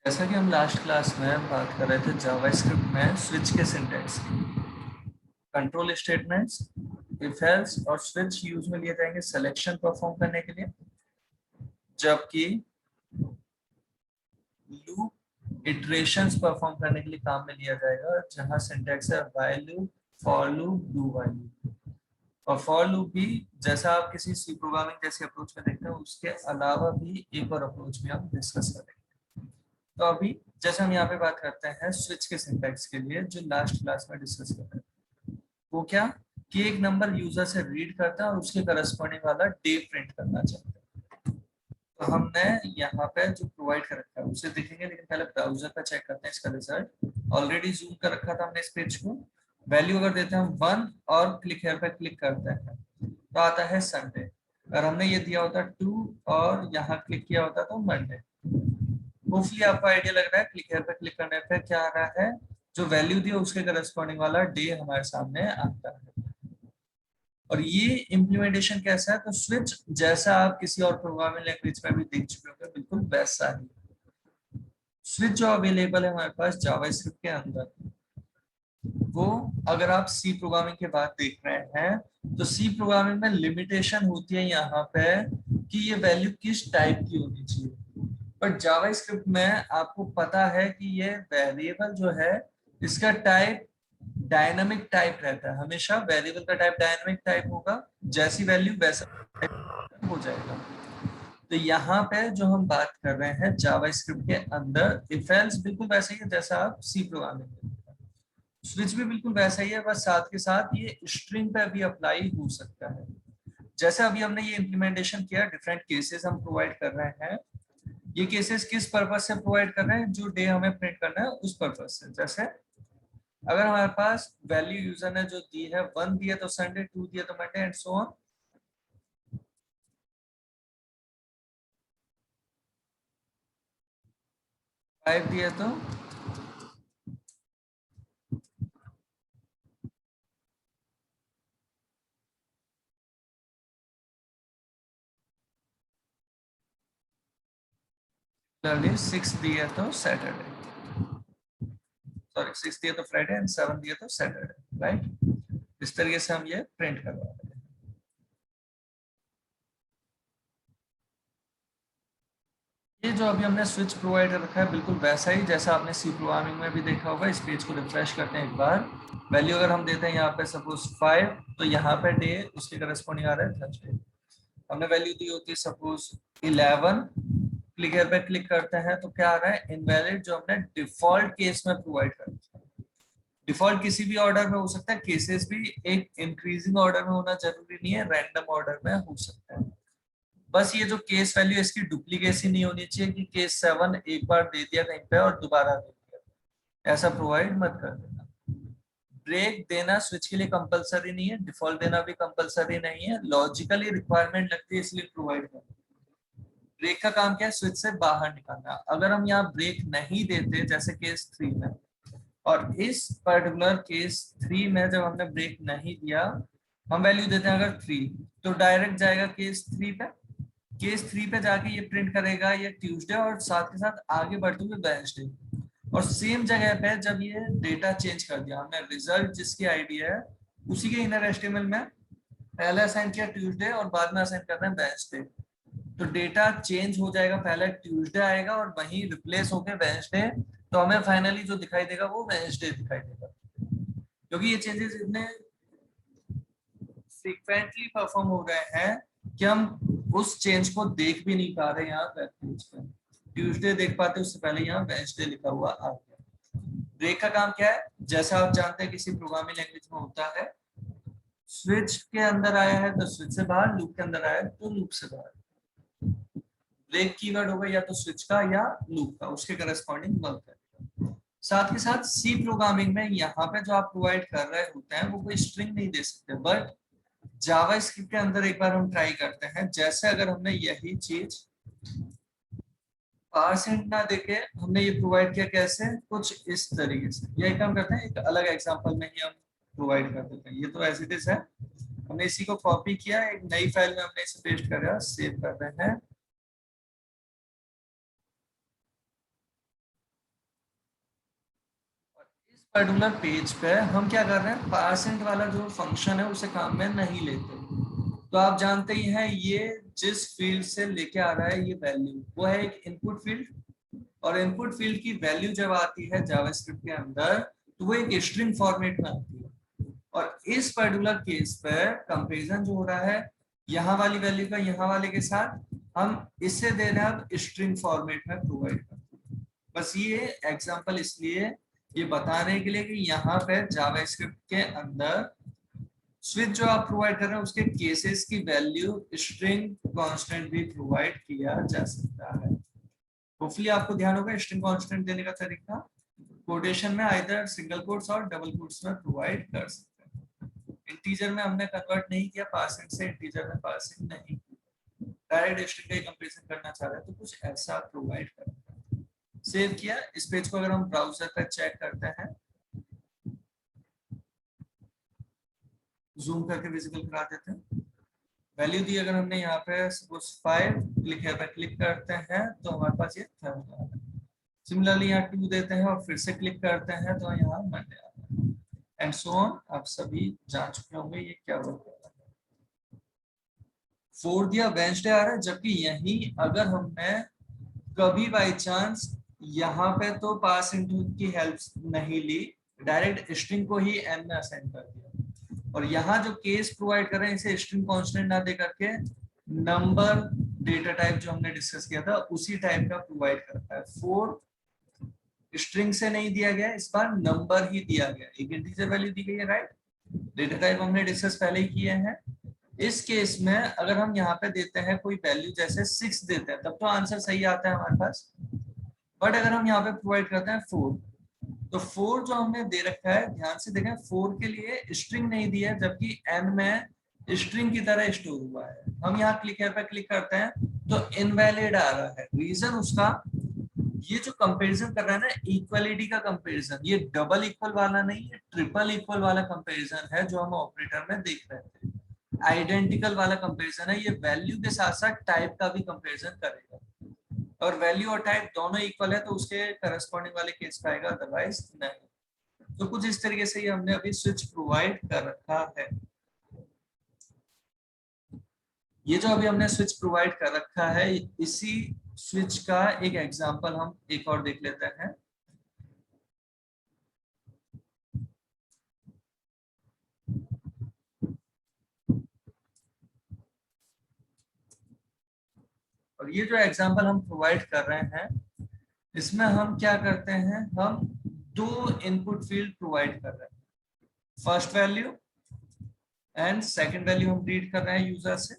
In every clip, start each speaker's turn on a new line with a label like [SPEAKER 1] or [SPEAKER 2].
[SPEAKER 1] जैसा कि हम लास्ट क्लास में बात कर रहे थे जावास्क्रिप्ट में स्विच के सिंटैक्स की। कंट्रोल स्टेटमेंट्स, इफ एल्स और स्विच यूज में लिए जाएंगे सिलेक्शन परफॉर्म करने के लिए, जबकि लूप इटरेशंस परफॉर्म करने के लिए काम में लिया जाएगा, जहां सिंटैक्स है while loop, for loop, do while loop. और फॉर लूप भी जैसा आप किसी सी प्रोग्रामिंग जैसे अप्रोच में देखते हैं, उसके अलावा भी एक और अप्रोच में हम डिस्कस करेंगे। तो अभी जैसे हम यहाँ पे बात करते हैं स्विच के सिंटैक्स के लिए, जो लास्ट क्लास में डिस्कस कर रहे हैं, वो क्या कि एक नंबर यूजर से रीड करता है और उसके करस्पॉन्डिंग वाला डे प्रिंट करना चाहता है। तो हमने यहाँ पे जो प्रोवाइड कर रखा है उसे देखेंगे, लेकिन पहले ब्राउजर पे चेक करते हैं इसका रिजल्ट। ऑलरेडी जूम कर रखा था हमने इस पेज को। वैल्यू अगर देते हैं हम 1 और क्लिक हेयर पे क्लिक करते हैं तो आता है संडे। अगर हमने ये दिया होता 2 और यहाँ क्लिक किया होता तो मंडे। होपफुली आपको आइडिया लग रहा है क्लिक हेयर पे क्लिक करने पे क्या आ रहा है, जो वैल्यू दी है उसके करस्पॉन्डिंग वाला डे हमारे सामने आता है। और ये इम्प्लीमेंटेशन कैसा है, तो स्विच जैसा आप किसी और प्रोग्रामिंग लैंग्वेज में भी देख चुके होंगे, बिल्कुल वैसा ही स्विच जो अवेलेबल है हमारे पास जावास्क्रिप्ट के अंदर, वो अगर आप सी प्रोग्रामिंग के बाद देख रहे हैं तो सी प्रोग्रामिंग में लिमिटेशन होती है यहाँ पे कि ये वैल्यू किस टाइप की होनी चाहिए। बट जावास्क्रिप्ट में आपको पता है कि ये वेरिएबल जो है इसका टाइप डायनामिक टाइप रहता है। हमेशा वेरिएबल का टाइप डायनामिक टाइप होगा, जैसी वैल्यू वैसा टाइप हो जाएगा। तो यहाँ पे जो हम बात कर रहे हैं जावास्क्रिप्ट के अंदर, इफ एल्स बिल्कुल वैसा ही है जैसा आप सी प्रोग्रामिंग में। स्विच भी बिल्कुल वैसा ही है, बस साथ के साथ ये स्ट्रिंग पे भी अप्लाई हो सकता है। जैसे अभी हमने ये इम्प्लीमेंटेशन किया, डिफरेंट केसेस हम प्रोवाइड कर रहे हैं। ये केसेस किस पर्पज से प्रोवाइड कर रहे हैं, जो डे हमें प्रिंट करना है उस पर्पज से। जैसे अगर हमारे पास वैल्यू यूजर ने जो दी है 1 दिया तो संडे, 2 दिया तो मंडे एंड सो ऑन। 5 दिया तो सिमिलरली 6 दिया तो सैटरडे, सॉरी 6 दिया तो फ्राइडे एंड 7 दिया तो सैटरडे, राइट। इस तरीके से हम ये प्रिंट करवा रहे हैं। ये जो अभी हमने स्विच प्रोवाइड रखा है बिल्कुल वैसा ही जैसा आपने सी प्रोग्रामिंग में भी देखा होगा। इस पेज को रिफ्रेश करते हैं एक बार। वैल्यू अगर हम देते हैं यहाँ पे सपोज 5, तो यहाँ पे डे उसके करस्पॉन्डिंग आ रहा है थर्सडे। हमने वैल्यू दी होती है सपोज 11, क्लिक हियर पे क्लिक करते हैं तो क्या आ रहा है, इनवैलिड, जो हमने डिफॉल्ट केस में प्रोवाइड कर दिया। डिफॉल्ट किसी भी ऑर्डर में हो सकता है, केसेस भी एक इंक्रीजिंग ऑर्डर में होना जरूरी नहीं है, रैंडम ऑर्डर में हो सकता है। बस ये जो केस वैल्यू इसकी डुप्लीकेसी नहीं होनी चाहिए कि केस 7 एक बार दे दिया कहीं पे और दोबारा दे दिया, ऐसा प्रोवाइड मत कर देना। ब्रेक देना स्विच के लिए कंपलसरी नहीं है, डिफॉल्ट देना भी कंपलसरी नहीं है, लॉजिकली रिक्वायरमेंट लगती है इसलिए प्रोवाइड कर। ब्रेक का काम क्या है, स्विच से बाहर निकालना। अगर हम यहाँ ब्रेक नहीं देते जैसे केस 3 में, और इस पर्टिकुलर केस 3 में जब हमने ब्रेक नहीं दिया, हम वैल्यू देते हैं अगर 3, तो डायरेक्ट जाएगा केस 3 पे। केस 3 पे जाके ये प्रिंट करेगा ये ट्यूसडे और साथ के साथ आगे बढ़ते हुए वेडनेसडे। और सेम जगह पे जब ये डेटा चेंज कर दिया हमने, रिजल्ट जिसकी आईडी है उसी के इनर एस्टिमेट में पहले असाइन किया ट्यूसडे और बाद में असाइन करना है वेडनेसडे, तो डेटा चेंज हो जाएगा, पहले ट्यूसडे आएगा और वहीं रिप्लेस होकर वेडनेसडे। तो हमें फाइनली जो दिखाई देगा वो वेडनेसडे दिखाई देगा, क्योंकि ये चेंजेस इतने फ्रीक्वेंटली परफॉर्म हो रहे हैं कि हम उस चेंज को देख भी नहीं पा रहे। यहाँ वेब पेज पे ट्यूसडे देख पाते, उससे पहले यहाँ वेडनेसडे लिखा हुआ आ गया। ब्रेक का काम क्या है, जैसा आप जानते हैं किसी प्रोग्रामिंग लैंग्वेज में होता है, स्विच के अंदर आया है तो स्विच से बाहर, लूप के अंदर आया है तो लूप से बाहर। ब्रेक कीवर्ड होगा या तो स्विच का या लूप का, उसके करस्पॉन्डिंग वर्क करेगा। साथ के साथ सी प्रोग्रामिंग में यहाँ पे जो आप प्रोवाइड कर रहे होते हैं वो कोई स्ट्रिंग नहीं दे सकते, बट जावास्क्रिप्ट के अंदर एक बार हम ट्राई करते हैं। जैसे अगर हमने यही चीज पार्सेंट ना देके हमने ये प्रोवाइड किया, कैसे, कुछ इस तरीके से। यही काम करते हैं, एक अलग एग्जांपल में ही हम प्रोवाइड कर देते हैं। ये तो एज इट इज है, हमने इसी को कॉपी किया, एक नई फाइल में हमने इसे पेस्ट कर सेव कर रहे हैं। पर्टिकुलर पेज पे हम क्या कर रहे हैं, परसेंट वाला जो फंक्शन है उसे काम में नहीं लेते। तो आप जानते ही हैं ये जिस फील्ड से लेके आ रहा है ये वैल्यू, वो है एक इनपुट फील्ड, और इनपुट फील्ड की वैल्यू जब आती है जावास्क्रिप्ट के अंदर तो वो एक स्ट्रिंग फॉर्मेट में आती है। और इस पर्टिकुलर केस पर कंपैरिजन जो हो रहा है यहाँ वाली वैल्यू का यहाँ वाले के साथ, हम इससे दे रहे हैं अब स्ट्रिंग फॉर्मेट में प्रोवाइड करते हैं। बस ये एग्जांपल इसलिए ये बताने के लिए कि यहाँ पे जावास्क्रिप्ट के अंदर स्विच जो आप प्रोवाइड कर रहे हैं उसके केसेस की वैल्यू स्ट्रिंग कांस्टेंट भी प्रोवाइड किया जा सकता है। होपफुली आपको ध्यान होगा स्ट्रिंग कांस्टेंट देने का तरीका कोटेशन में आइदर सिंगल कोट्स और डबल कोट्स में प्रोवाइड कर सकते हैं। इंटीजर में हमने कन्वर्ट नहीं किया, पासिंग से इंटीजर में पासिंग नहीं, डायरेक्ट स्ट्रिंग का कंपैरिजन करना चाह रहे हैं तो कुछ ऐसा प्रोवाइड करते हैं। सेव किया। इस पेज को अगर हम ब्राउजर पर चेक करते हैं, जूम करके विजिबल करा देते हैं, वैल्यू दी अगर हमने यहाँ पे सपोज 5 क्लिक है पे क्लिक करते हैं तो हमारे पास ये थर्ड आ रहा है। सिमिलरली यहाँ 2 देते हैं और फिर से क्लिक करते हैं तो यहाँ मंडे आ रहा है, एंड सो ऑन। आप सभी जान चुके होंगे ये क्या वर्क कर रहा है। 4 दिया वेंसडे आ रहा है, जबकि यही अगर हमने कभी बाई चांस यहाँ पे तो पास इनटू की हेल्प नहीं ली, डायरेक्ट स्ट्रिंग को ही एन में असाइन कर दिया, और यहाँ जो केस प्रोवाइड कर रहे हैं इसे स्ट्रिंग कांस्टेंट ना दे करके नंबर डेटा टाइप जो हमने डिस्कस किया था उसी टाइप का प्रोवाइड करता है। 4 स्ट्रिंग से नहीं दिया गया, इस बार नंबर ही दिया गया, एक इंटीजर वैल्यू दी गई है, राइट। डेटा टाइप हमने डिस्कस पहले ही किए हैं। इस केस में अगर हम यहाँ पे देते हैं कोई वैल्यू जैसे 6 देते हैं तब तो आंसर सही आता है हमारे पास, बट अगर हम यहाँ पे प्रोवाइड करते हैं 4 तो 4 जो हमने दे रखा है, ध्यान से देखें 4 के लिए स्ट्रिंग नहीं दिया है जबकि n में स्ट्रिंग की तरह स्टोर हुआ है। हम यहाँ क्लिक पे क्लिक करते हैं तो इनवैलिड आ रहा है। रीजन उसका ये जो कंपैरिजन कर रहा है ना, इक्वलिटी का कंपैरिजन, ये डबल इक्वल वाला नहीं है, ट्रिपल इक्वल वाला कंपैरिजन है जो हम ऑपरेटर में देख रहे थे। आइडेंटिकल वाला कंपैरिजन है, ये वैल्यू के साथ साथ टाइप का भी कंपैरिजन करेगा, और वैल्यू और टाइप दोनों इक्वल है तो उसके करस्पॉन्डिंग वाले केस का आएगा, अदरवाइज नहीं। तो कुछ इस तरीके से ये हमने अभी स्विच प्रोवाइड कर रखा है। ये जो अभी हमने स्विच प्रोवाइड कर रखा है, इसी स्विच का एक एग्जांपल हम एक और देख लेते हैं। और ये जो एग्जांपल हम प्रोवाइड कर रहे हैं इसमें हम क्या करते हैं, हम 2 इनपुट फील्ड प्रोवाइड कर रहे हैं, first value and second value हम रीड कर रहे हैं यूजर से,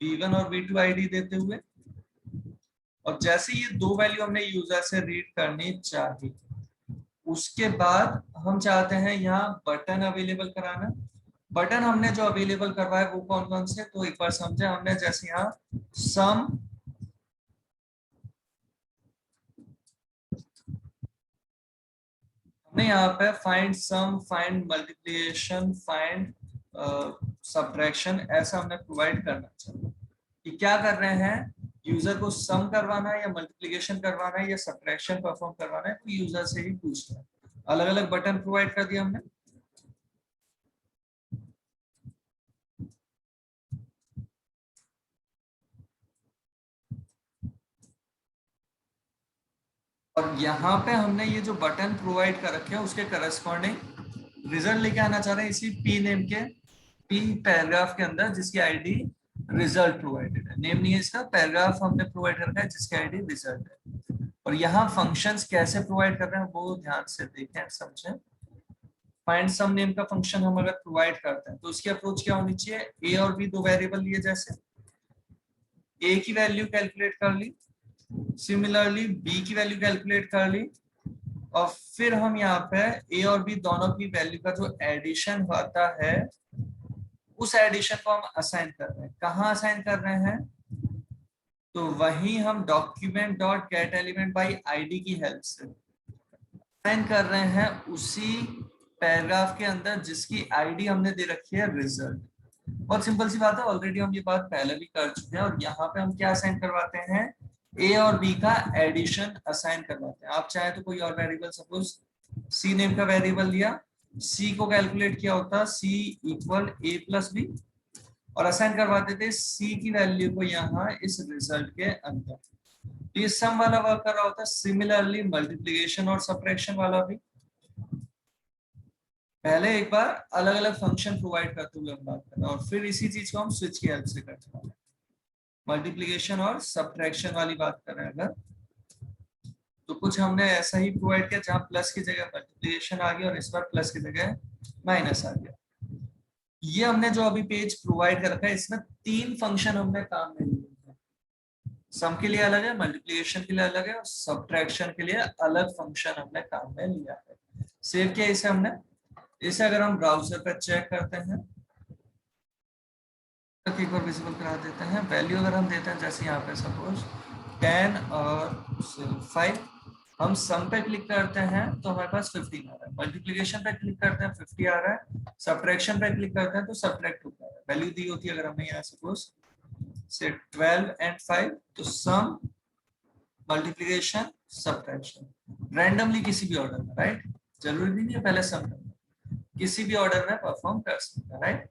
[SPEAKER 1] v1 और v2 आईडी देते हुए। और जैसे ये 2 वैल्यू हमने यूजर से रीड करनी चाहिए, उसके बाद हम चाहते हैं यहाँ बटन अवेलेबल कराना। बटन हमने जो अवेलेबल करवाए वो कौन कौन से, तो एक बार समझे हमने, जैसे यहाँ सम, हमने यहाँ पे find sum, find multiplication, find subtraction, ऐसा हमने प्रोवाइड करना चाहिए कि क्या कर रहे हैं, यूजर को सम करवाना है या मल्टीप्लिकेशन करवाना है या सब्ट्रैक्शन परफॉर्म करवाना है, तो यूजर से ही पूछना है। अलग अलग बटन प्रोवाइड कर दिया हमने। और यहाँ पे हमने ये जो बटन प्रोवाइड कर रखे हैं उसके करस्पॉन्डिंग रिजल्ट लेके आना चाह रहे हैं इसी पी नेम के, पी पैराग्राफ के अंदर जिसकी आईडी रिजल्ट प्रोवाइडेड है। नेम नहीं है इसका, पैराग्राफ हमने प्रोवाइड कर रखा है जिसकी आईडी रिजल्ट है। और यहाँ फंक्शंस कैसे प्रोवाइड कर रहे हैं वो ध्यान से देखें, समझें। फाइंड सम नेम का फंक्शन हम अगर प्रोवाइड करते हैं तो उसकी अप्रोच क्या होनी चाहिए, ए और बी 2 वेरिएबल लिए, जैसे ए की वैल्यू कैलकुलेट कर ली, सिमिलरली बी की वैल्यू कैलकुलेट कर ली, और फिर हम यहाँ पे ए और बी दोनों की वैल्यू का जो एडिशन होता है उस एडिशन को हम असाइन कर रहे हैं। कहाँ असाइन कर रहे हैं, तो वही हम document dot gate element by ID की हेल्प से असाइन कर रहे हैं उसी पैराग्राफ के अंदर जिसकी आईडी हमने दे रखी है रिजल्ट। बहुत सिंपल सी बात है, ऑलरेडी हम ये बात पहले भी कर चुके हैं। और यहाँ पे हम क्या असाइन करवाते हैं, ए और बी का एडिशन असाइन करवाते हैं। आप चाहे तो कोई और वेरिएबल, सपोज सी नेम का वेरिएबल दिया, सी को कैलकुलेट किया होता सी इक्वल ए प्लस बी, और असाइन करवा देते सी की वैल्यू को यहाँ इस रिजल्ट के अंदर। तो ये सम वाला वर्क कर रहा होता है। सिमिलरली मल्टीप्लिकेशन और सब्ट्रैक्शन वाला भी पहले एक बार अलग अलग फंक्शन प्रोवाइड करते हुए हम बात कर रहे हैं, और फिर इसी चीज को हम स्विच की हेल्प से करते हैं। मल्टीप्लिकेशन और सब्ट्रैक्शन वाली बात कर रहे हैं अगर, तो कुछ हमने ऐसा ही प्रोवाइड किया जहां प्लस की जगह मल्टीप्लिकेशन आ गया और इस बार प्लस की जगह माइनस आ गया। ये हमने जो अभी पेज प्रोवाइड कर रखा है इसमें 3 फंक्शन हमने काम में लिए हैं। सम के लिए अलग है, मल्टीप्लिकेशन के लिए अलग है, और सब्ट्रैक्शन के लिए अलग फंक्शन हमने काम में लिया है। सेव किया इसे हमने। इसे अगर हम ब्राउजर पर चेक करते हैं तो एक बार विजिबल करा देते हैं। वैल्यू अगर हम देते हैं जैसे यहाँ पे सपोज 10 और 5, हम सम पे क्लिक करते हैं तो हमारे पास 15 आ रहा है, मल्टीप्लिकेशन पे क्लिक करते हैं 50 आ रहा है, सब्ट्रैक्शन पे क्लिक करते हैं तो सब्ट्रैक्ट होता है। वैल्यू दी होती है अगर हमने यहाँ सपोज से 12 एंड 5, तो सम मल्टीप्लिकेशन सब्ट्रैक्शन रैंडमली किसी भी ऑर्डर में, राइट, जरूरी नहीं है पहले सम करना, किसी भी ऑर्डर में परफॉर्म कर सकते हैं, राइट।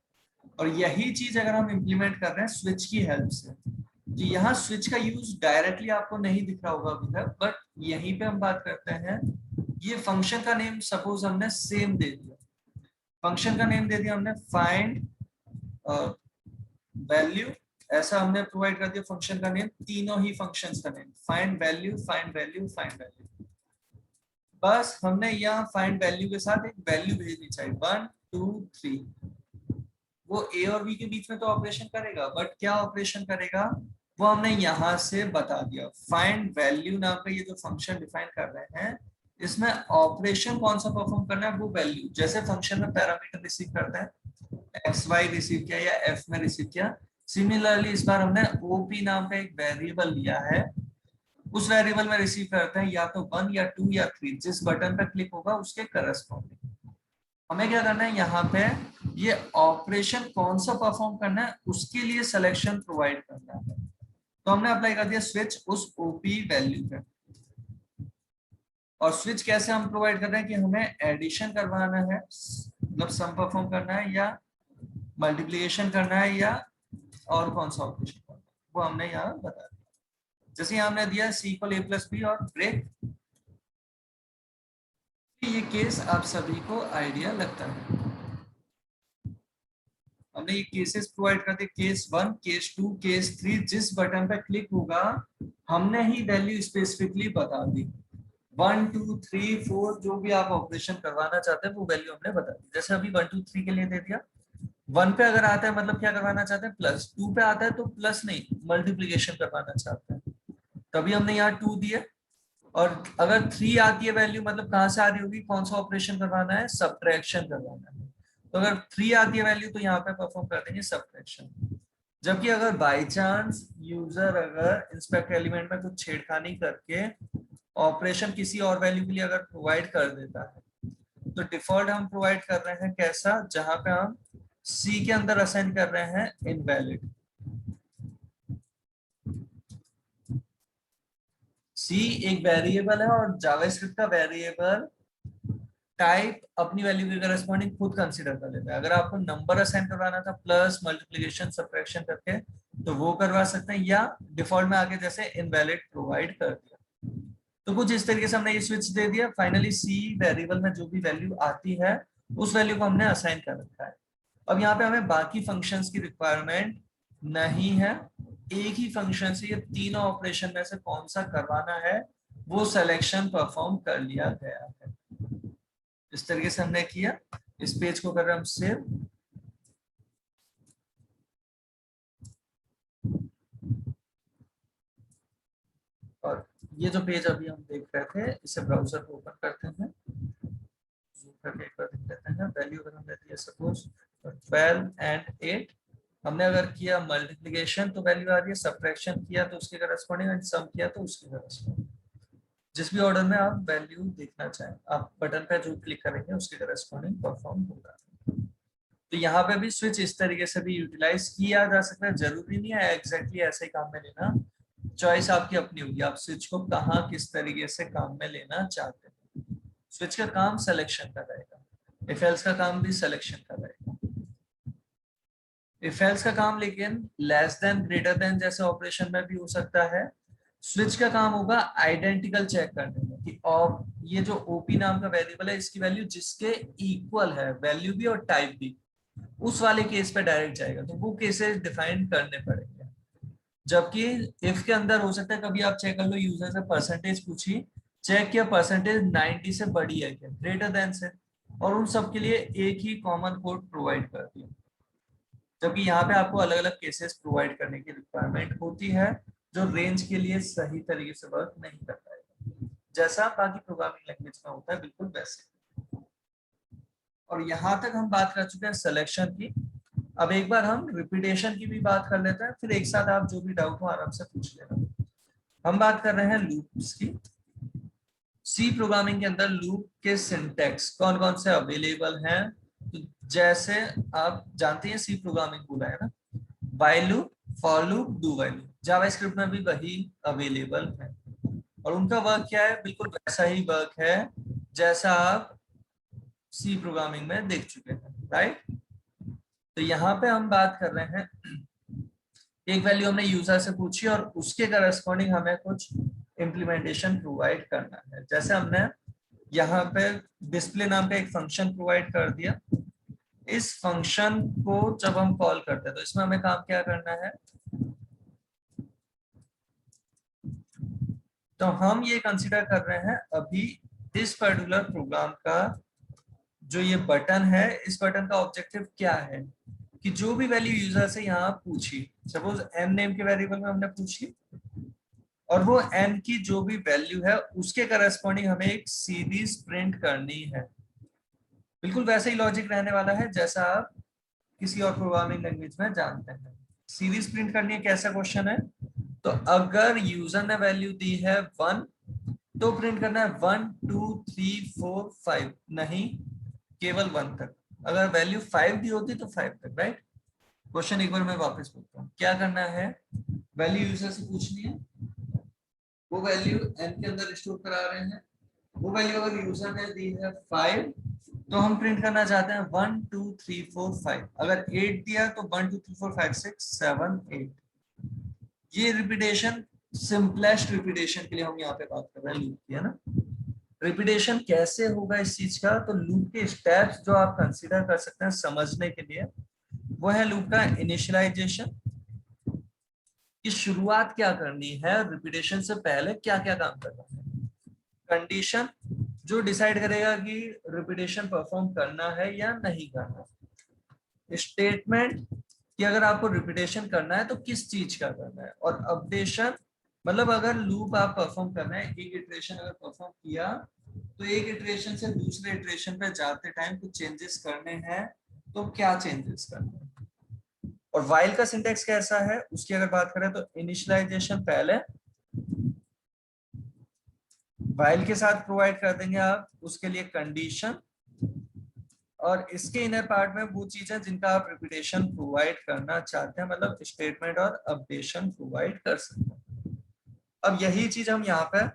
[SPEAKER 1] और यही चीज अगर हम इंप्लीमेंट कर रहे हैं स्विच की हेल्प से, तो यहाँ स्विच का यूज डायरेक्टली आपको नहीं दिख रहा होगा अभी तक, बट यहीं पे हम बात करते हैं। ये फंक्शन का नेम सपोज हमने सेम दे दिया, फंक्शन का नेम दे दिया हमने फाइंड वैल्यू, ऐसा हमने प्रोवाइड कर दिया फंक्शन का नेम, तीनों ही फंक्शंस का name find value find value find value. बस हमने यहाँ फाइंड वैल्यू के साथ एक वैल्यू भेजनी चाहिए 1 2 3। वो ए और बी के बीच में तो ऑपरेशन करेगा, बट क्या ऑपरेशन करेगा वो हमने यहाँ से बता दिया। फाइंड वैल्यू नाम का ये जो फंक्शन डिफाइन कर रहे हैं, इसमें ऑपरेशन कौन सा परफॉर्म करना है वो वैल्यू, जैसे फंक्शन में पैरामीटर रिसीव करते हैं एक्स वाई रिसीव किया या एफ में रिसीव किया, सिमिलरली इस बार हमने ओपी नाम का एक वेरिएबल लिया है, उस वेरिएबल में रिसीव करते हैं या तो 1 या 2 या 3, जिस बटन पर क्लिक होगा उसके करस्पॉन्डिंग। हमें क्या करना है यहाँ पे ये ऑपरेशन कौन सा परफॉर्म करना है उसके लिए सिलेक्शन प्रोवाइड करना है। तो हमने अप्लाई कर दिया स्विच उस ओपी वैल्यू पे। और स्विच कैसे हम प्रोवाइड कर रहे हैं कि हमें एडिशन करवाना है, मतलब सम परफॉर्म करना है, या मल्टीप्लिकेशन करना है, या और कौन सा ऑपरेशन करना है, वो हमने यहाँ बता दिया। जैसे यहाँ हमने दिया सी इक्वल ए प्लस बी और ब्रेक। ये केस आप सभी को आइडिया लगता है। हमने ये केसेस प्रोवाइड कर दिए, केस 1 केस 2 केस 3, जिस बटन पे क्लिक होगा हमने ही वैल्यू स्पेसिफिकली बता दी। 1 2 3 4 जो भी आप ऑपरेशन करवाना चाहते हैं वो वैल्यू हमने बता दी। जैसे अभी 1 2 3 के लिए दे दिया। 1 पे अगर आता है मतलब क्या करवाना चाहते हैं प्लस, 2 पे आता है तो प्लस नहीं मल्टीप्लीकेशन करवाना चाहते हैं, तभी हमने यहाँ 2 दिए। और अगर 3 आती है वैल्यू मतलब कहाँ से आ रही होगी, कौन सा ऑपरेशन करवाना है, सब्ट्रैक्शन करवाना है। तो अगर 3 आती है वैल्यू तो यहाँ पे परफॉर्म कर देंगे सब्ट्रैक्शन। जबकि अगर बाय चांस यूजर अगर इंस्पेक्ट एलिमेंट में कुछ छेड़खानी करके ऑपरेशन किसी और वैल्यू के लिए अगर प्रोवाइड कर देता है, तो डिफॉल्ट हम प्रोवाइड कर रहे हैं कैसा, जहां पे हम सी के अंदर असाइन कर रहे हैं इनवैलिड। सी एक वेरिएबल है और जावास्क्रिप्ट का वेरिएबल टाइप अपनी वैल्यू के करस्पॉन्डिंग खुद कंसीडर कर लेता है। अगर आपको नंबर असाइन करवाना था प्लस मल्टीप्लिकेशन सब्ट्रैक्शन करके तो वो करवा सकते हैं, या डिफॉल्ट में आगे जैसे इनवैलिड प्रोवाइड कर दिया। तो कुछ इस तरीके से हमने ये स्विच दे दिया। फाइनली सी वेरिएबल में जो भी वैल्यू आती है उस वैल्यू को हमने असाइन कर रखा है। अब यहाँ पे हमें बाकी फंक्शंस की रिक्वायरमेंट नहीं है, एक ही फंक्शन से ये तीनों ऑपरेशन में से कौन सा करवाना है वो सिलेक्शन परफॉर्म कर लिया गया है। इस तरीके से हमने किया। इस पेज को कर रहे हम सेव। और ये जो पेज अभी हम देख रहे थे इसे ब्राउजर को ओपन करते हैं, करके एक बार देख लेते हैं। वैल्यू अगर हमने दिया सपोज 12 एंड 8, हमने अगर किया मल्टीप्लिकेशन तो वैल्यू आ रही है, सब्ट्रैक्शन किया तो उसके करस्पॉन्डिंग, एंड सम किया तो उसके करस्पॉन्डिंग। जिस भी ऑर्डर में आप वैल्यू देखना चाहें आप बटन पे जो क्लिक करेंगे उसके करस्पॉन्डिंग परफॉर्म होगा। तो यहाँ पे भी स्विच इस तरीके से भी यूटिलाइज किया जा सकता है, जरूरी नहीं है एग्जैक्टली ऐसे ही काम में लेना, चॉइस आपकी अपनी होगी, आप स्विच को कहाँ किस तरीके से काम में लेना चाहते हैं। स्विच का काम सिलेक्शन का रहेगा, इफ एल्स का काम भी सिलेक्शन का रहेगा। इफ एल्स का काम लेकिन लेस देन ग्रेटर देन जैसे ऑपरेशन में भी हो सकता है। स्विच का काम होगा आइडेंटिकल चेक करने में कि और ये जो ओपी नाम का वेरिएबल है इसकी वैल्यू जिसके इक्वल है, वैल्यू भी और टाइप भी, उस वाले केस पे डायरेक्ट जाएगा, तो वो केसेस डिफाइन करने पड़ेंगे। जबकि इफ के अंदर हो सकता है कभी आप चेक कर लो, यूजर से परसेंटेज पूछी, चेक किया परसेंटेज 90 से बड़ी है क्या, ग्रेटर देन से, और उन सब के लिए एक ही कॉमन कोड प्रोवाइड कर दिया। जबकि यहाँ पे आपको अलग अलग केसेस प्रोवाइड करने की रिक्वायरमेंट होती है, जो रेंज के लिए सही तरीके से वर्क नहीं कर पाएगा, जैसा बाकी प्रोग्रामिंग लैंग्वेज में होता है बिल्कुल वैसे। और यहाँ तक हम बात कर चुके हैं सिलेक्शन की। अब एक बार हम रिपीटेशन की भी बात कर लेते हैं, फिर एक साथ आप जो भी डाउट हो आराम से पूछ लेना। हम बात कर रहे हैं लूप्स की। सी प्रोग्रामिंग के अंदर लूप के सिंटैक्स कौन कौन से अवेलेबल हैं, तो जैसे आप जानते हैं सी प्रोग्रामिंग बोला है ना, while loop, for loop, do while loop, JavaScript में भी वही अवेलेबल है। और उनका वर्क क्या है, बिल्कुल वैसा ही वर्क है जैसा आप सी प्रोग्रामिंग में देख चुके हैं, राइट। तो यहाँ पे हम बात कर रहे हैं, एक वैल्यू हमने यूजर से पूछी और उसके करस्पॉन्डिंग हमें कुछ इम्प्लीमेंटेशन प्रोवाइड करना है। जैसे हमने यहाँ पे डिस्प्ले नाम का एक फंक्शन प्रोवाइड कर दिया। इस फंक्शन को जब हम कॉल करते हैं तो इसमें हमें काम क्या करना है, तो हम ये कंसीडर कर रहे हैं अभी इस पर्टिकुलर प्रोग्राम का जो ये बटन है, इस बटन का ऑब्जेक्टिव क्या है कि जो भी वैल्यू यूजर से यहाँ पूछी, सपोज एन नेम के वेरिएबल में हमने पूछी, और वो एन की जो भी वैल्यू है उसके करस्पॉन्डिंग हमें एक सीरीज प्रिंट करनी है। बिल्कुल वैसे ही लॉजिक रहने वाला है जैसा आप किसी और प्रोग्रामिंग लैंग्वेज में जानते हैं। सीरीज प्रिंट करनी है, कैसा क्वेश्चन है, तो अगर यूजर ने वैल्यू दी है 1 तो प्रिंट करना है 1 2 3 4 5, नहीं केवल 1 तक। अगर वैल्यू 5 दी होती तो 5 तक, राइट। क्वेश्चन एक बार मैं वापस बोलता हूँ, क्या करना है, वैल्यू यूजर से पूछनी है, वो वैल्यू एन के अंदर स्टोर करा रहे हैं। वो वैल्यू अगर यूजर ने दी है 5 तो हम प्रिंट करना चाहते हैं 1 2 3 4 5। अगर 8 दिया तो 1 2 3 4 5 6 7 8। ये रिपीटेशन, सिंपलेस्ट रिपीटेशन के लिए हम यहाँ पे बात कर रहे हैं लूप की, है ना। रिपीटेशन कैसे होगा इस चीज का, तो लूप के स्टेप्स जो आप कंसीडर कर सकते हैं समझने के लिए, वो है लूप का इनिशियलाइजेशन, कि शुरुआत क्या करनी है, रिपीटेशन से पहले क्या क्या काम करना है। कंडीशन, जो डिसाइड करेगा कि रिपीटेशन परफॉर्म करना है या नहीं करना। स्टेटमेंट, कि अगर आपको रिपीटेशन करना है तो किस चीज का करना है। और अपडेशन, मतलब अगर लूप आप परफॉर्म करना है, एक इटरेशन अगर परफॉर्म किया तो एक इटरेशन से दूसरे इटरेशन पे जाते टाइम कुछ चेंजेस करने हैं तो क्या चेंजेस करने हैं। और व्हाइल का सिंटेक्स कैसा है उसकी अगर बात करें तो इनिशियलाइजेशन पहले व्हाइल के साथ प्रोवाइड कर देंगे आप, उसके लिए कंडीशन, और इसके इनर पार्ट में वो चीजें जिनका आप रिपीटेशन प्रोवाइड करना चाहते हैं, मतलब स्टेटमेंट और अपडेशन प्रोवाइड कर सकते हैं। अब यही चीज हम यहाँ पे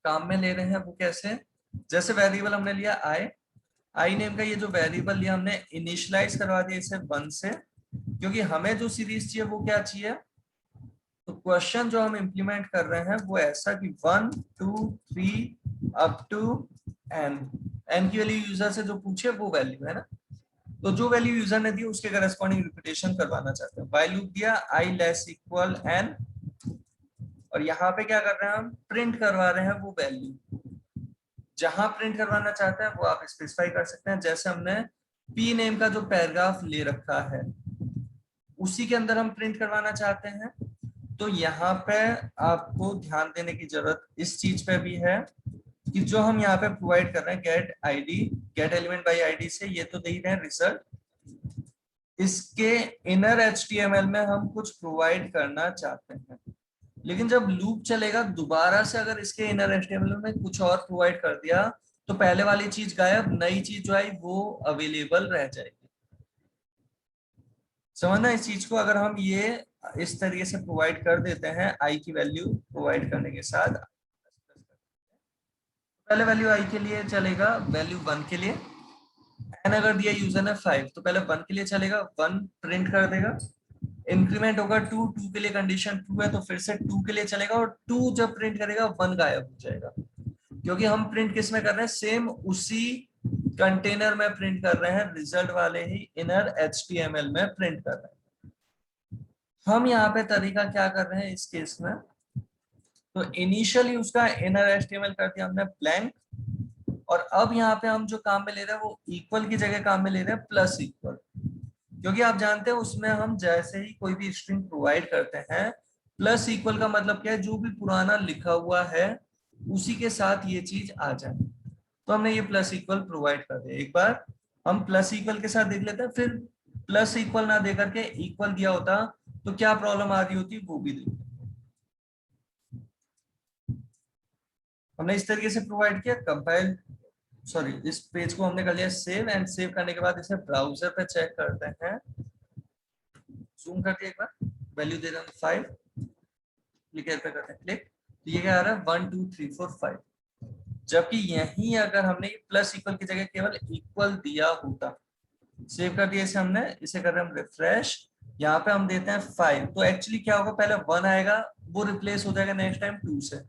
[SPEAKER 1] काम में ले रहे हैं, वो कैसे, जैसे वेरिएबल हमने लिया आई, आई नेम का ये जो वेरिएबल लिया हमने इनिशियलाइज करवा दिया इसे 1 से, क्योंकि हमें जो सीरीज चाहिए वो क्या चाहिए, तो क्वेश्चन जो हम इंप्लीमेंट कर रहे हैं वो ऐसा कि 1 2 3 अप टू एन, एन की वैल्यू यूजर से जो पूछे वो वैल्यू है ना, तो जो वैल्यू यूजर ने दी उसके करस्पॉन्डिंग रिपीटेशन करवाना चाहते हैं। व्हाइल लूप दिया आई लेस इक्वल एन, और यहाँ पे क्या कर रहे हैं हम, प्रिंट करवा रहे हैं वो वैल्यू। जहां प्रिंट करवाना चाहते हैं वो आप स्पेसिफाई कर सकते हैं, जैसे हमने पी नेम का जो पैराग्राफ ले रखा है उसी के अंदर हम प्रिंट करवाना चाहते हैं। तो यहाँ पे आपको ध्यान देने की जरूरत इस चीज पे भी है कि जो हम यहाँ पे प्रोवाइड कर रहे हैं get ID, get element by ID से, ये तो दे रहे हैं रिजल्ट, इसके इनर एचटीएमएल में हम कुछ प्रोवाइड करना चाहते हैं। लेकिन जब लूप चलेगा दोबारा से अगर इसके इनर एचटीएमएल में कुछ और प्रोवाइड कर दिया तो पहले वाली चीज गायब, नई चीज जो आई वो अवेलेबल रह जाएगी। समझना इस चीज को, अगर हम ये इस तरीके से प्रोवाइड कर देते हैं आई की वैल्यू प्रोवाइड करने के साथ, पहले वैल्यू आई के लिए चलेगा, वैल्यू 1 के लिए, एन अगर दिया यूजर ने 5 तो पहले 1 के लिए चलेगा, 1 प्रिंट कर देगा, इंक्रीमेंट होगा 2, 2 के लिए कंडीशन ट्रू है तो फिर से 2 के लिए चलेगा, और 2 जब प्रिंट करेगा 1 गायब हो जाएगा, क्योंकि हम प्रिंट किस में कर रहे हैं, सेम उसी कंटेनर में प्रिंट कर रहे हैं, रिजल्ट वाले ही इनर HTML में प्रिंट कर रहे हैं। हम यहाँ पे तरीका क्या कर रहे हैं इस केस में, तो इनिशियली उसका इनर HTML कर दिया हमने ब्लैंक, और अब यहाँ पे हम जो काम में ले रहे हैं वो इक्वल की जगह काम में ले रहे हैं प्लस इक्वल, क्योंकि आप जानते हैं उसमें हम जैसे ही कोई भी स्ट्रिंग प्रोवाइड करते हैं, प्लस इक्वल का मतलब क्या है, जो भी पुराना लिखा हुआ है उसी के साथ ये चीज आ जाए, तो हमने ये प्लस इक्वल प्रोवाइड कर दिया। एक बार हम प्लस इक्वल के साथ देख लेते हैं, फिर प्लस इक्वल ना दे करके इक्वल दिया होता तो क्या प्रॉब्लम आ रही होती वो भी देख लेते। हमने इस तरीके से प्रोवाइड किया, कंपाइल सॉरी इस पेज को हमने कर लिया सेव, एंड सेव करने के बाद इसे ब्राउजर पे चेक करते हैं, जूम करके एक बार, वैल्यू दे रहे हैं 5, क्लिक पे करते हैं क्लिक, तो ये क्या आ रहा है 1 2 3 4 5, जबकि यहीं अगर हमने प्लस इक्वल की जगह केवल इक्वल दिया होता, सेव कर दिया इसे हमने, इसे कर रहे हैं हम रिफ्रेश, यहाँ पे हम देते हैं 5, तो एक्चुअली क्या होगा, पहले 1 आएगा वो रिप्लेस हो जाएगा नेक्स्ट टाइम 2 से,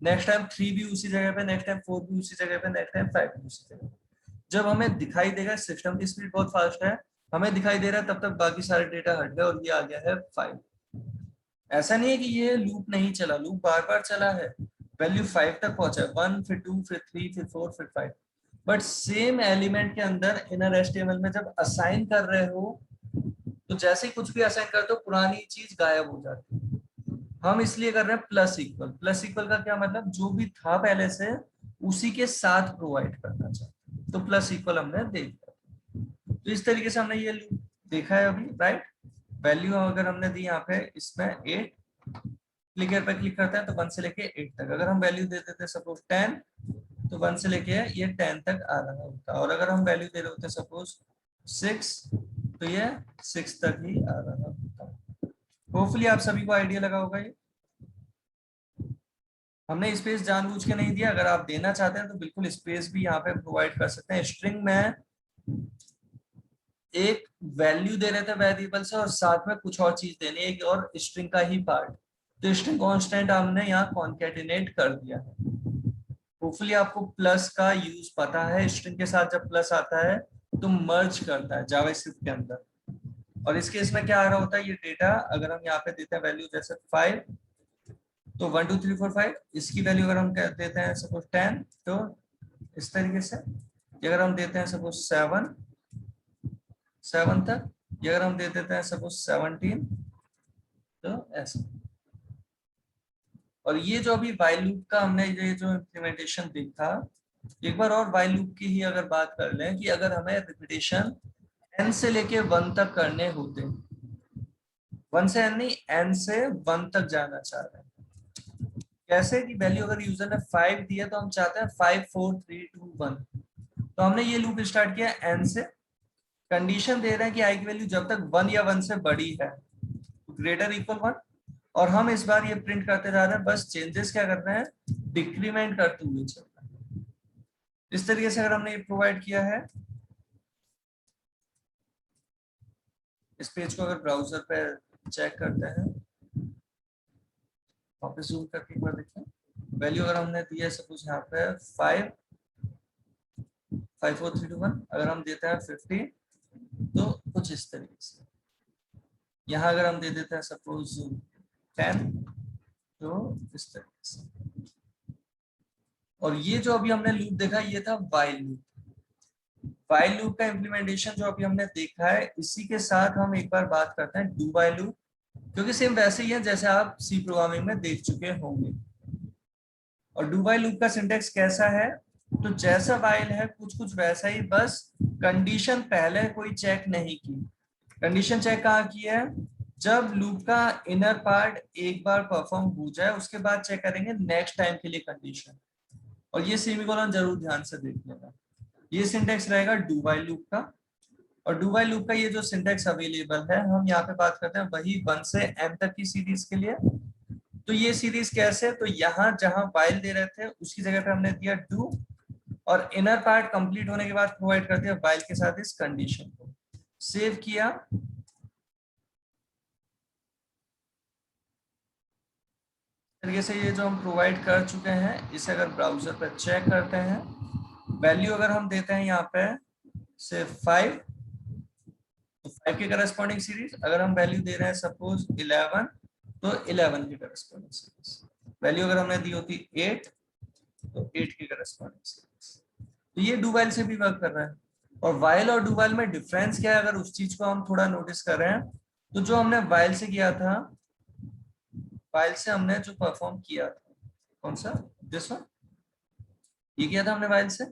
[SPEAKER 1] नेक्स्ट टाइम 3 भी उसी जगह पे, नेक्स्ट टाइम 4 भी उसी जगह पे, नेक्स्ट टाइम 5 भी उसी जगह पे। जब हमें दिखाई देगा, सिस्टम की स्पीड बहुत फास्ट है, हमें दिखाई दे रहा है तब तक बाकी सारे डेटा हट गए और ये आ गया है 5। ऐसा नहीं है कि ये लूप नहीं चला, लूप बार बार चला है, वैल्यू 5 तक पहुंचा, 1 फिर 2 फिर 3 फिर 4 फिर 5, बट सेम एलिमेंट के अंदर इनर HTML में जब असाइन कर रहे हो तो जैसे ही कुछ भी असाइन करते हो पुरानी चीज गायब हो जाती है। हम इसलिए कर रहे हैं प्लस इक्वल, प्लस इक्वल का क्या मतलब, जो भी था पहले से उसी के साथ प्रोवाइड करना चाहते हैं, तो प्लस इक्वल हमने दे दिया। तो इस तरीके से हमने ये देखा है अभी, राइट। वैल्यू अगर हमने दी यहाँ पे इसमें 8, क्लिकर पे क्लिक करते हैं तो 1 से लेके 8 तक, अगर हम वैल्यू दे देते सपोज 10 तो 1 से लेके ये 10 तक आ रहा होता, और अगर हम वैल्यू दे रहे होते सपोज 6 तो ये 6 तक ही आ रहा होता। होपफुली आप सभी को आइडिया लगा होगा। ये हमने स्पेस जानबूझ के नहीं दिया, अगर आप देना चाहते हैं तो बिल्कुल स्पेस भी यहाँ पे प्रोवाइड कर सकते हैं। स्ट्रिंग में एक वैल्यू दे रहे थे वेरिएबल से और साथ में कुछ और चीज देनी है और स्ट्रिंग का ही पार्ट, तो स्ट्रिंग कांस्टेंट हमने यहाँ कॉन्केटिनेट कर दिया है। होपफुली आपको प्लस का यूज पता है, स्ट्रिंग के साथ जब प्लस आता है तो मर्ज करता है जावास्क्रिप्ट के अंदर, और इस केस में क्या आ रहा होता है, ये डेटा अगर हम यहाँ पे देते हैं वैल्यू जैसे 5 तो 1 2 3 4 5, इसकी वैल्यू अगर हम देते हैं सपोज 10 तो इस तरीके से, अगर हम देते हैं सपोज 7 तक, ये अगर हम दे देते हैं सपोज 17 तो ऐसा। और ये जो अभी व्हाइल लूप का हमने ये जो इम्प्लीमेंटेशन देखा, एक बार और व्हाइल लूप की ही अगर बात कर लें कि अगर हमें रिपीटेशन n से लेके 1 तक करने होते, 1 से n नहीं n से 1 तक जाना चाह रहे हैं, कैसे कि वैल्यू अगर यूजर ने 5 दिया तो हम चाहते हैं 5 4 3 2 1, तो हमने ये लूप स्टार्ट किया n से, कंडीशन दे रहे हैं कि i की वैल्यू जब तक 1 या 1 से बड़ी है ग्रेटर इक्वल 1, और हम इस बार ये प्रिंट करते जा रहे हैं, बस चेंजेस क्या कर रहे हैं, डिक्रीमेंट करते हुए चल रहे हैं। इस तरीके से अगर हमने ये प्रोवाइड किया है, इस पेज को अगर ब्राउजर पे चेक करते हैं, वापस जूम करके एक बार देखें, वैल्यू अगर हमने दी है सपोज यहाँ पे 5 5 4 3 2 1, अगर हम देते हैं 50 तो कुछ इस तरीके से, यहाँ अगर हम दे देते हैं सपोज 10 तो इस तरीके से। और ये जो अभी हमने लूप देखा ये था व्हाइल लूप। व्हाइल लूप का इम्प्लीमेंटेशन जो अभी हमने देखा है, इसी के साथ हम एक बार बात करते हैं डू व्हाइल लूप, क्योंकि सेम वैसे ही है जैसे आप सी प्रोग्रामिंग में देख चुके होंगे। और डू व्हाइल लूप का सिंटेक्स कैसा है, तो जैसा व्हाइल है कुछ कुछ वैसा ही, बस कंडीशन पहले कोई चेक नहीं की। कंडीशन चेक कहाँ की है, जब लूप का इनर पार्ट एक बार परफॉर्म हो जाए उसके बाद चेक करेंगे नेक्स्ट टाइम के लिए कंडीशन, और ये सेमीकोलन जरूर ध्यान से देख लेना। ये सिंटेक्स रहेगा डू व्हाइल लूप का, और डू व्हाइल लूप का ये जो सिंटेक्स अवेलेबल है, हम यहाँ पे बात करते हैं वही 1 से m तक की सीरीज के लिए। तो ये सीरीज कैसे, तो यहाँ जहां व्हाइल दे रहे थे उसकी जगह पे हमने दिया डू, और इनर पार्ट कंप्लीट होने के बाद प्रोवाइड करते हैं व्हाइल के साथ इस कंडीशन को। सेव किया, तरीके से ये जो हम प्रोवाइड कर चुके हैं इसे अगर ब्राउजर पर चेक करते हैं, वैल्यू अगर हम देते हैं यहाँ पे से 5, तो 5 के करस्पॉन्डिंग सीरीज, अगर हम वैल्यू दे रहे हैं सपोज 11, तो 11 की करस्पॉन्डिंग सीरीज, वैल्यू अगर हमने दी होती 8, तो 8 की करस्पॉन्डिंग सीरीज। तो ये डू वाइल से भी वर्क कर रहा है। और वाइल और डू वाइल में डिफरेंस क्या है, अगर उस चीज को हम थोड़ा नोटिस कर रहे हैं, तो जो हमने वाइल से किया था, वाइल से हमने जो परफॉर्म किया था, कौन सा, दिस वन, ये किया था हमने वाइल से,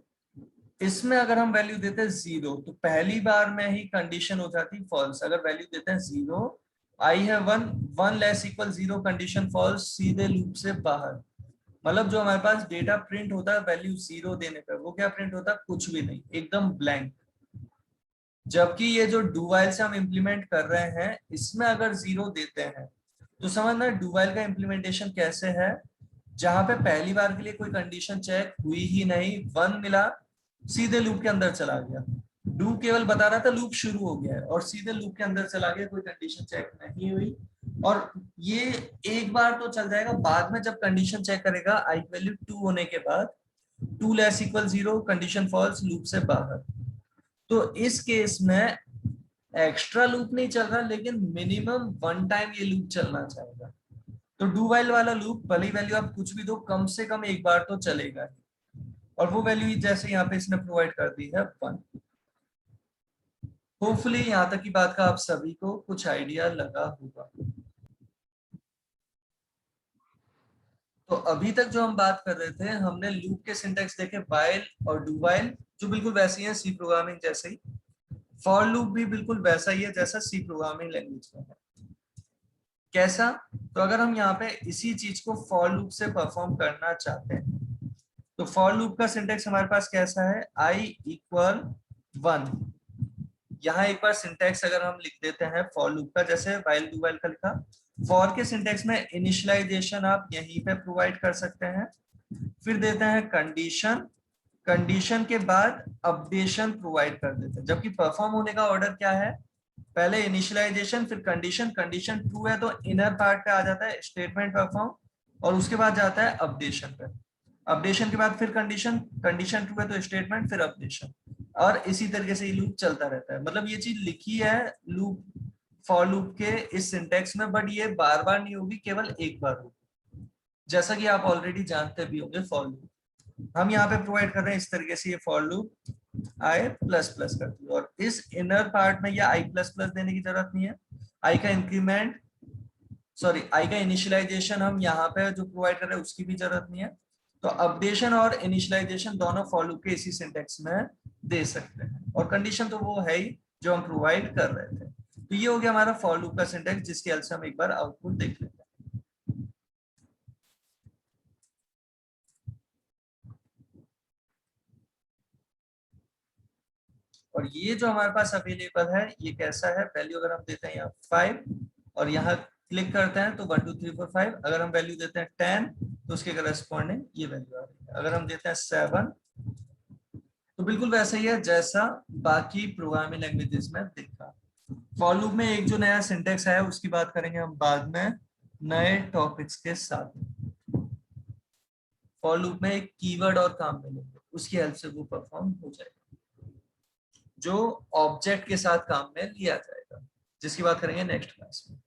[SPEAKER 1] इसमें अगर हम वैल्यू देते हैं 0, तो पहली बार में ही कंडीशन हो जाती फॉल्स। अगर वैल्यू देते हैं 0, आई है 1, 1 लेस इक्वल 0, कंडीशन फॉल्स, सीधे लूप से बाहर। मतलब जो हमारे पास डेटा प्रिंट होता है वैल्यू 0 देने पर, वो क्या प्रिंट होता है, कुछ भी नहीं, एकदम ब्लैंक। जबकि ये जो डू वाइल से हम इंप्लीमेंट कर रहे हैं, इसमें अगर 0 देते हैं, तो समझना डू वाइल का इंप्लीमेंटेशन कैसे है, जहां पे पहली बार के लिए कोई कंडीशन चेक हुई ही नहीं, 1 मिला, सीधे लूप के अंदर चला गया। डू केवल बता रहा था लूप शुरू हो गया है, और सीधे लूप के अंदर चला गया, कोई कंडीशन चेक नहीं हुई। और ये एक बार तो चल जाएगा, बाद में जब कंडीशन चेक करेगा आई वैल्यू 2 होने के बाद, 2 less equal 0, condition false, loop से बाहर। तो इस केस में एक्स्ट्रा लूप नहीं चल रहा, लेकिन मिनिमम 1 टाइम ये लूप चलना चाहेगा। तो डू वाइल वाला लूप भले ही वैल्यू आप कुछ भी दो, कम से कम एक बार तो चलेगा ही। और वो वैल्यू जैसे यहाँ पे इसने प्रोवाइड कर दी है 1। होपफुली यहाँ तक की बात का आप सभी को कुछ आइडिया लगा होगा। तो अभी तक जो हम बात कर रहे थे, हमने लूप के सिंटैक्स देखे, वाइल और डू वाइल, जो बिल्कुल वैसे ही है सी प्रोग्रामिंग जैसे ही। फॉर लूप भी बिल्कुल वैसा ही है जैसा सी प्रोग्रामिंग लैंग्वेज में है। कैसा, तो अगर हम यहाँ पे इसी चीज को फॉर लूप से परफॉर्म करना चाहते हैं, तो फॉर लूप का सिंटैक्स हमारे पास कैसा है, i इक्वल 1। यहाँ एक बार सिंटैक्स अगर हम लिख देते हैं फॉर लूप का, जैसे वाइल डू वाइल का लिखा, फॉर के सिंटैक्स में इनिशियलाइजेशन आप यहीं पे प्रोवाइड कर सकते हैं, फिर देते हैं कंडीशन, कंडीशन के बाद अपडेशन प्रोवाइड कर देते हैं। जबकि परफॉर्म होने का ऑर्डर क्या है, पहले इनिशियलाइजेशन, फिर कंडीशन, कंडीशन ट्रू है तो इनर पार्ट पे आ जाता है स्टेटमेंट परफॉर्म, और उसके बाद जाता है अपडेशन पे, अपडेशन के बाद फिर कंडीशन, कंडीशन ट्रू है तो स्टेटमेंट, फिर अपडेशन, और इसी तरीके से ये लूप चलता रहता है। मतलब ये चीज लिखी है लूप, फॉर लूप के इस सिंटैक्स में, बट ये बार बार नहीं होगी, केवल एक बार होगी, जैसा कि आप ऑलरेडी जानते भी होंगे फॉर लूप। हम यहाँ पे प्रोवाइड कर रहे हैं इस तरीके से, ये for loop I plus plus करती है, और इस इनर पार्ट में ये आई प्लस प्लस देने की जरूरत नहीं है। आई का इंक्रीमेंट, सॉरी आई का इनिशियलाइजेशन हम यहाँ पे जो प्रोवाइड कर रहे हैं उसकी भी जरूरत नहीं है। तो अपडेशन और इनिशियलाइजेशन दोनों फॉर लूप के इसी सिंटैक्स में दे सकते हैं, और कंडीशन तो वो है ही जो हम प्रोवाइड कर रहे थे। तो ये हो गया हमारा फॉर लूप का सिंटैक्स, जिसकी हेल्प से हम एक बार आउटपुट देख लेते हैं। और ये जो हमारे पास अवेलेबल है, ये कैसा है, वैल्यू अगर हम देते हैं यहाँ 5, और यहाँ क्लिक करते हैं तो 1 2 3 4 5, अगर हम वैल्यू देते हैं 10, तो उसके करस्पॉन्डिंग ये वैल्यू आ रही है। अगर हम देते हैं 7, तो बिल्कुल वैसा ही है जैसा बाकी प्रोग्रामिंग लैंग्वेजेस में देखा। फॉर लूप में एक जो नया सिंटेक्स है उसकी बात करेंगे हम बाद में नए टॉपिक्स के साथ। फॉर लूप में एक कीवर्ड और काम मिलेंगे, उसकी हेल्प से वो परफॉर्म हो जाएगा, जो ऑब्जेक्ट के साथ काम में लिया जाएगा, जिसकी बात करेंगे नेक्स्ट क्लास में।